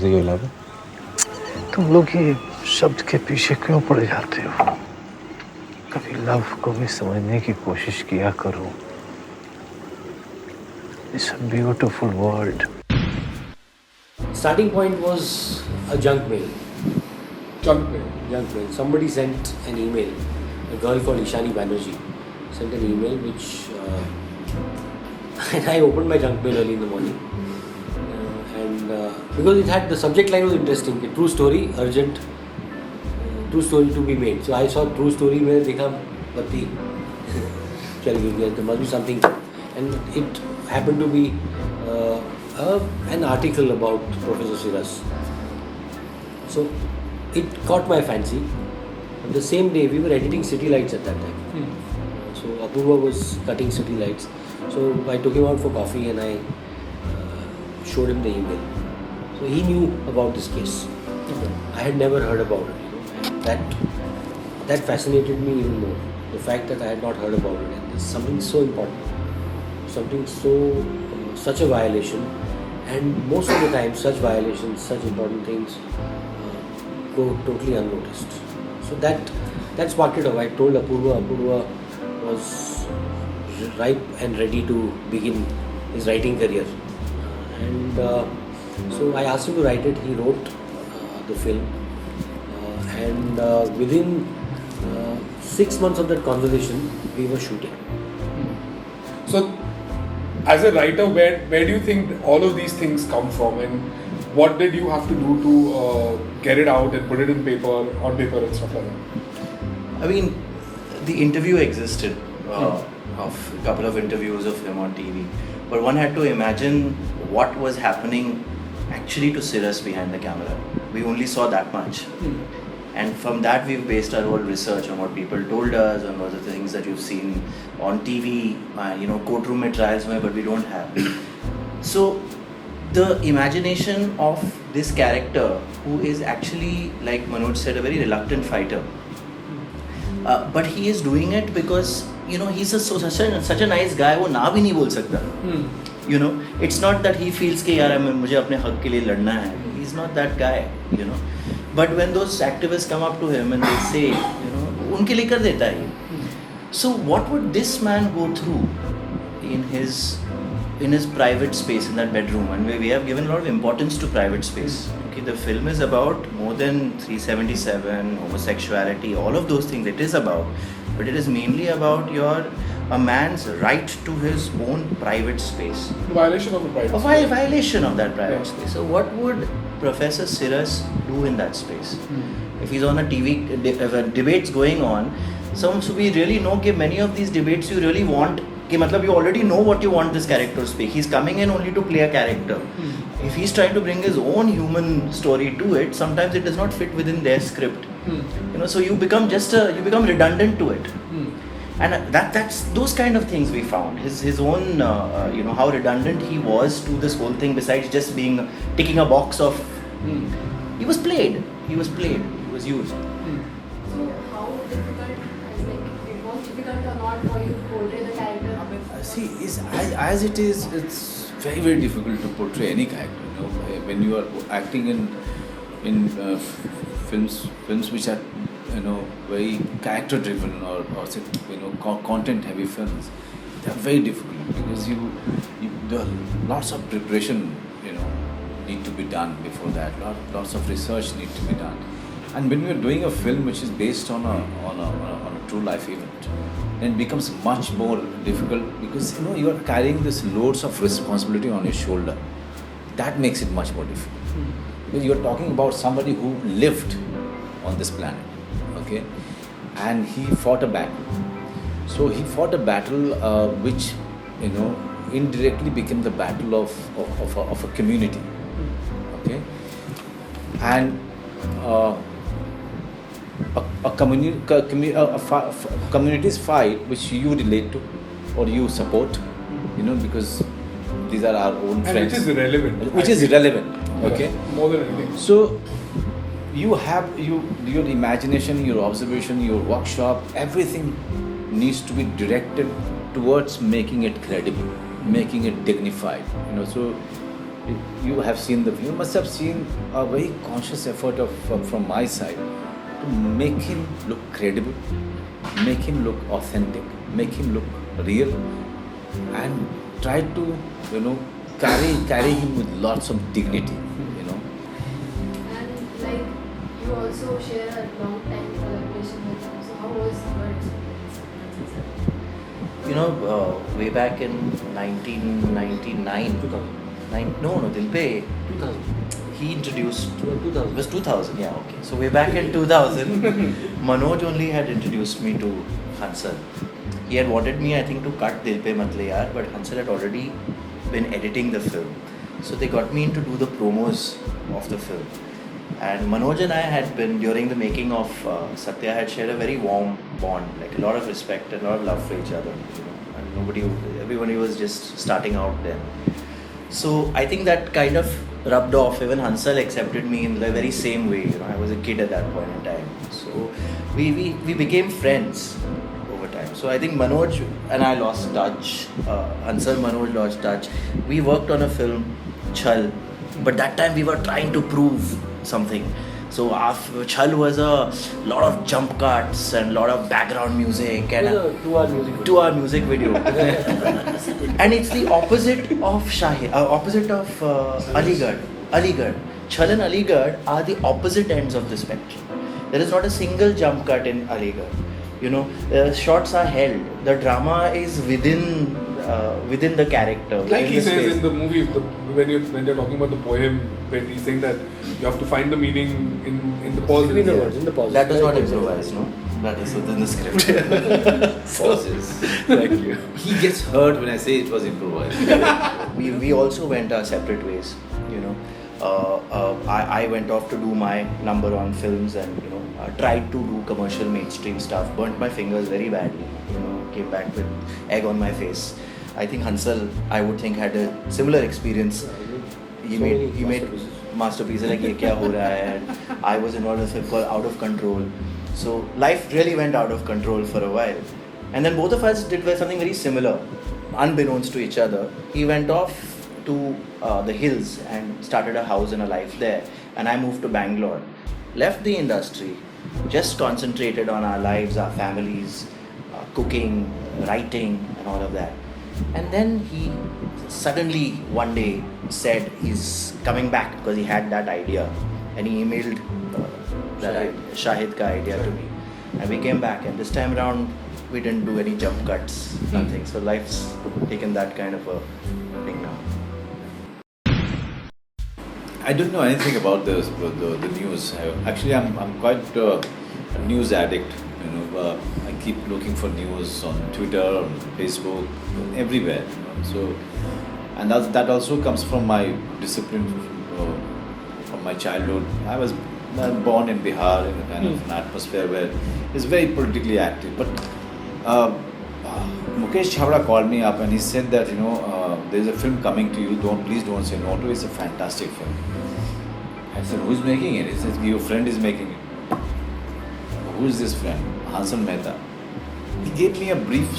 do you love it? तुम लोग ये शब्द के पीछे क्यों पड़े जाते हो? कभी लव को भी समझने की कोशिश किया करो. It's a beautiful world. Starting point was a junk mail. Junk mail. Junk mail. Somebody sent an email. A girl called Ishani Banerjee sent an email which and I opened my junk mail early in the morning. Because it had the subject line was interesting. A true story, urgent, true story to be made. So I saw true story. मैंने देखा पति चल गया. There must be something, and it happened to be an article about Professor Siras. So it caught my fancy. On the same day, we were editing City Lights at that time. So Apurva was cutting City Lights. So I took him out for coffee and I showed him the email. So he knew about this case. I had never heard about it. And that fascinated me even more. The fact that I had not heard about it. And it's something so important. Something so such a violation. And most of the time, such violations, such important things go totally unnoticed. So that sparked it off. I told Apurva was ripe and ready to begin his writing career. And so I asked him to write it. He wrote the film. And within 6 months of that conversation, we were shooting. So, as a writer, where do you think all of these things come from, and what did you have to do to get it out and put it on paper and stuff like that? I mean, the interview existed of a couple of interviews of him on TV, but one had to imagine what was happening actually to Siras behind the camera. We only saw that much. And from that we've based our whole research on what people told us, on what the things that you've seen on TV, courtroom mein trials mein, but we don't have. So the imagination of this character, who is actually, like Manoj said, a very reluctant fighter, but he is doing it because he's such a nice guy. वो ना भी नहीं बोल सकता. It's not that he feels कि यार मुझे अपने हक के लिए लड़ना है. He's not that guy. But when those activists come up to him and they say, उनके लिए कर देता है. So what would this man go through in his private space, in that bedroom? And we have given a lot of importance to private space. Okay, the film is about more than 377, homosexuality, all of those things it is about. But it is mainly about a man's right to his own private space. The violation of the private space. Violation of that private space. So what would Professor Siras do in that space? If he's on a TV, if a debate's going on, so we really know that many of these debates you really want, you already know what you want this character to speak. He's coming in only to play a character. If he's trying to bring his own human story to it, sometimes it does not fit within their script. So you become redundant to it. And that's those kind of things we found. His own, how redundant he was to this whole thing. Besides just ticking a box of, he was played. He was used. So how difficult, it was difficult or not for you to portray the character? See, as it is, it's very, very difficult to portray any character. When you are acting in films which are very character driven or content heavy films, they are very difficult because there are lots of preparation need to be done before that. Lots of research need to be done. And when you are doing a film which is based on a true life event, then it becomes much more difficult because you are carrying this loads of responsibility on your shoulder. That makes it much more difficult because you are talking about somebody who lived on this planet, okay, and he fought a battle. So he fought a battle which indirectly became the battle of a community, okay, and a community's fight which you relate to or you support, because these are our own friends. And which is irrelevant, okay? More than anything. So you have your imagination, your observation, your workshop, everything needs to be directed towards making it credible, making it dignified. So you have seen you must have seen a very conscious effort from my side to make him look credible, make him look authentic, make him look real, and try to carry him with lots of dignity. And like you also share a long time collaboration with him. So how was your experience? Way back in 1999. 2000. No, Dilpe. 2000. He introduced. 2000. It was 2000, yeah, okay. So way back in 2000, Manoj only had introduced me to Hansal. He had wanted me, I think, to cut Dilpe Matle Yaar, but Hansal had already been editing the film. So they got me in to do the promos of the film. And Manoj and I had been, during the making of Satya, had shared a very warm bond, like a lot of respect and a lot of love for each other. And everybody was just starting out then. So I think that kind of rubbed off. Even Hansal accepted me in the very same way. I was a kid at that point in time. So we became friends over time. So I think Manoj and I lost touch. Hansal, Manoj lost touch. We worked on a film, Chal, but that time we were trying to prove something. So our Chal was a lot of jump cuts and a lot of background music and It was a 2-hour music video. 2-hour music video. And it's the opposite of Aligarh. Chal and Aligarh are the opposite ends of the spectrum. There is not a single jump cut in Aligarh. The shots are held. The drama is within the character. Like within he the says space. in the movie, when they're talking about the poem, when he's saying that you have to find the meaning in the pause. In the words, in the pause. That was not improvised, no? That is within the script. Pauses. Thank you. He gets hurt when I say it was improvised. We also went our separate ways. I went off to do my number on films and tried to do commercial mainstream stuff. Burnt my fingers very badly. Came back with egg on my face. I think Hansal, I would think, had a similar experience. He made masterpieces like Ye Kya Ho Raha Hai, and I was involved in a film called Out of Control. So life really went out of control for a while. And then both of us did something very similar, unbeknownst to each other. He went off to the hills and started a house and a life there. And I moved to Bangalore, left the industry, just concentrated on our lives, our families, cooking, writing and all of that. And then he suddenly one day said he's coming back because he had that idea. And he emailed Shahid ka idea to me. And we came back, and this time around we didn't do any jump cuts, nothing. So life's taken that kind of a thing now. I don't know anything about the news. I'm quite a news addict. I keep looking for news on Twitter, on Facebook, everywhere. So, and that also comes from my discipline from my childhood. I was born in Bihar in a kind of an atmosphere where it's very politically active. But Mukesh Chavda called me up and he said that there's a film coming to you. Please don't say no to it. It's a fantastic film. I said, who's making it? He said, your friend is making it. Who is this friend? Hansal Mehta. He gave me a brief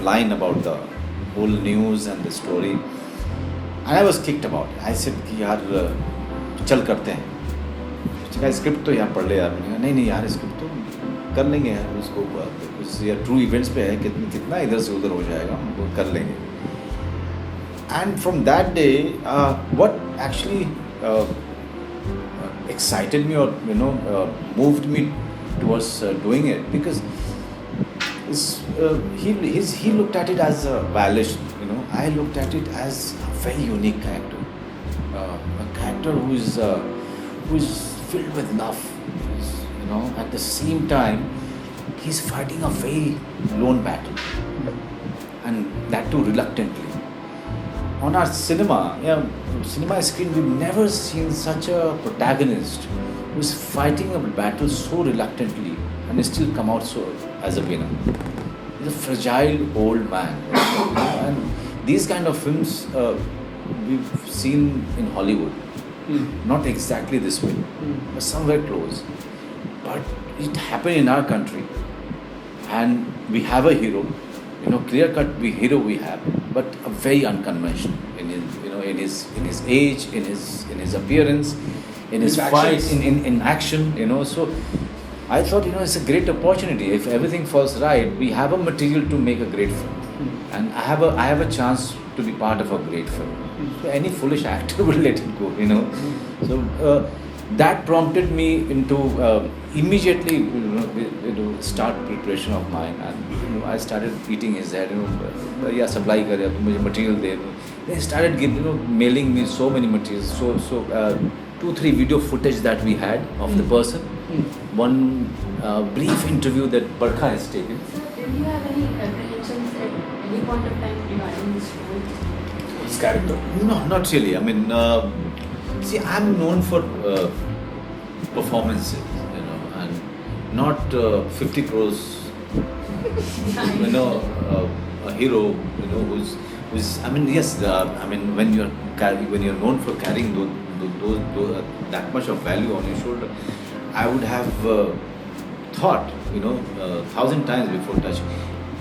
line about the whole news and the story, and I was kicked about it. I said कि यार चल करते हैं. उसका script तो यहाँ पढ़ ले यार. नहीं यार स्क्रिप्ट तो कर लेंगे यार उसको कुछ यार ट्रू इवेंट्स पे है कितना इधर से उधर हो जाएगा हम वो कर लेंगे. And from that day, what actually excited me or moved me towards doing it, because he looked at it as a violation. I looked at it as a very unique character, a character who is filled with love. At the same time, he's fighting a very lone battle, and that too reluctantly. On our cinema screen, we've never seen such a protagonist who's fighting a battle so reluctantly and still come out as a winner. He's a fragile old man. And these kind of films we've seen in Hollywood. Not exactly this way, but somewhere close. But it happened in our country, and we have a hero. Clear-cut hero we have, but a very unconventional in his age, in his appearance, in his His fight, actions. in action, you know. So I thought, you know, it's a great opportunity. If everything falls right, we have a material to make a great film, and I have a chance to be part of a great film. So any foolish actor will let it go, you know. So that prompted me into immediately, start preparation of mine, and I started eating his head, yeah, supply kar ya, mujhe material de do. They started mailing me so many materials. So 2-3 video footage that we had of the person, one brief interview that Barkha has taken. Did you have any apprehensions at any point of time regarding this role? His character. No, not really. I mean, see, I'm known for performances, you know, and not 50 crores, you know, a hero, you know, who's. I mean, yes. I mean, when you're known for carrying those that much of value on your shoulder, I would have thought, you know, 1,000 times before touching.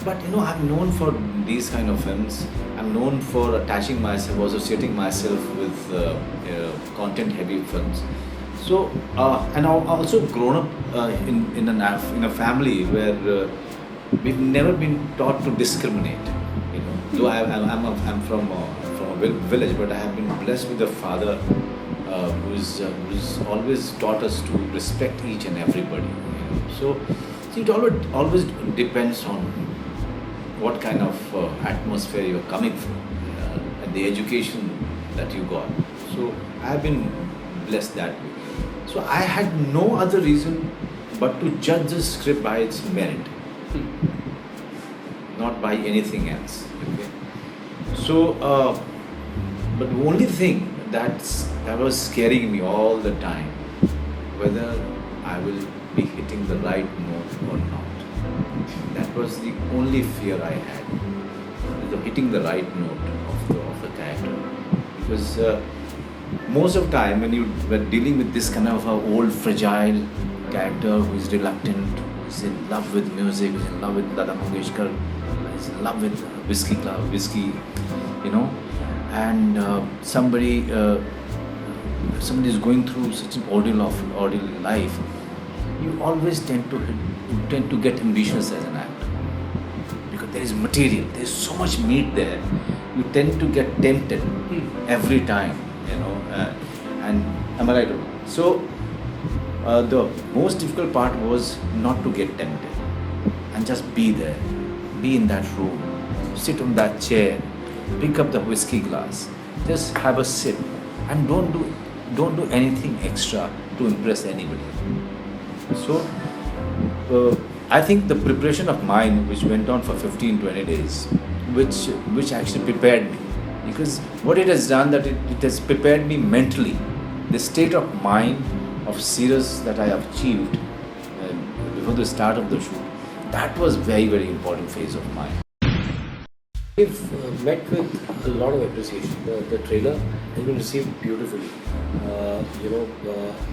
But you know, I'm known for these kind of films. I'm known for attaching myself, associating myself with content-heavy films. So, and I've also grown up in a family where we've never been taught to discriminate. You know, though I'm from a village, but I have been blessed with a father who's always taught us to respect each and everybody. You know? So, see, it always depends on what kind of atmosphere you're coming from and the education that you got. So I have been blessed that way. So I had no other reason but to judge the script by its merit, not by anything else. Okay? So, but the only thing that was scaring me all the time, whether I will be hitting the right note or not. That was the only fear I had, hitting the right note of the character. Because most of the time when you were dealing with this kind of old fragile character who is reluctant, who is in love with music, who is in love with Lata Mangeshkar, who is in love with whiskey, you know, and somebody is going through such an ordeal in life, you always tend to get ambitious as an actor. Because there is material, there is so much meat there, you tend to get tempted every time, you know, and am I right? So the most difficult part was not to get tempted and just be there, be in that room, sit on that chair, pick up the whiskey glass, just have a sip, and don't do anything extra to impress anybody. So I think the preparation of mine, which went on for 15-20 days, which actually prepared me, because what it has done, that it has prepared me mentally. The state of mind of serious that I have achieved before the start of the shoot, that was very, very important phase of mine. We've met with a lot of appreciation. The trailer has been received beautifully.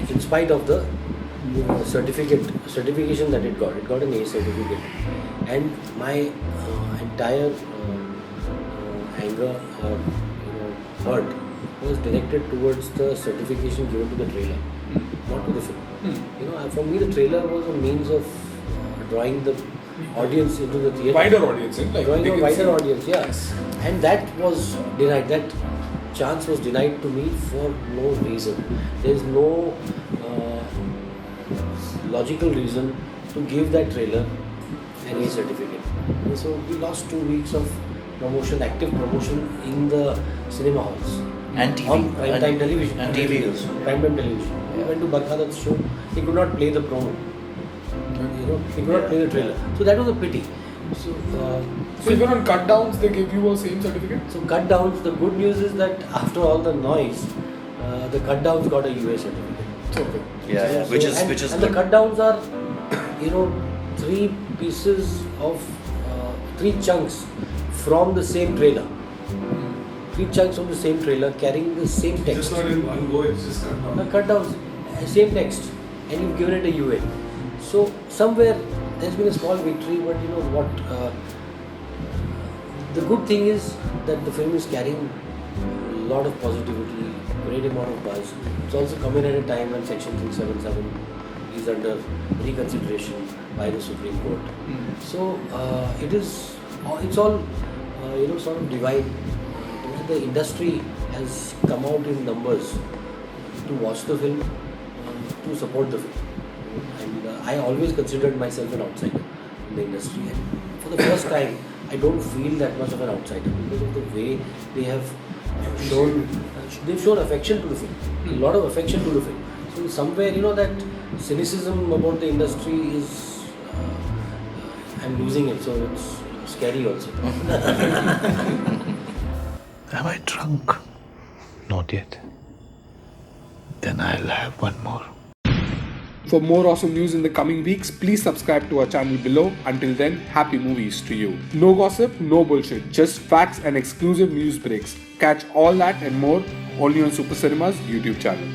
In spite of the certification that it got an A certificate, and my entire anger or hurt was directed towards the certification given to the trailer, not to the film. For me, the trailer was a means of drawing the audience into the theatre. Wider audience, like drawing a wider see. audience, yeah. Yes. And that was denied. That chance was denied to me for no reason. There is no logical reason to give that trailer an A certificate. And so we lost 2 weeks of promotion, active promotion in the cinema halls. And TV. On prime time television. And TV also. Prime time television. We went to Barkhadat's show. He could not play the promo. He could not play the trailer. So that was a pity. So even on cut downs, they give you a same certificate? So cut downs, the good news is that after all the noise, the cut downs got a UA certificate. Okay. Yeah, which is and good. the cut downs are, 3 pieces of 3 chunks from the same trailer. 3 chunks from the same trailer carrying the same text. Just not in one go, it's just cut down. The cut downs, same text, and you've given it a UA. So somewhere there's been a small victory, but you know what? The good thing is that the film is carrying a lot of positivity, great amount of buzz. It's also coming at a time when Section 677 is under reconsideration by the Supreme Court. So it's all sort of divine. The industry has come out in numbers to watch the film, to support the film. And I always considered myself an outsider in the industry. And for the first time, I don't feel that much of an outsider because of the way they have shown affection to the film, a lot of affection to the film. So somewhere, that cynicism about the industry is, I'm losing it, so it's scary also. Am I drunk? Not yet. Then I'll have one more. For more awesome news in the coming weeks, please subscribe to our channel below. Until then, happy movies to you. No gossip, no bullshit, just facts and exclusive news breaks. Catch all that and more only on Super Cinema's YouTube channel.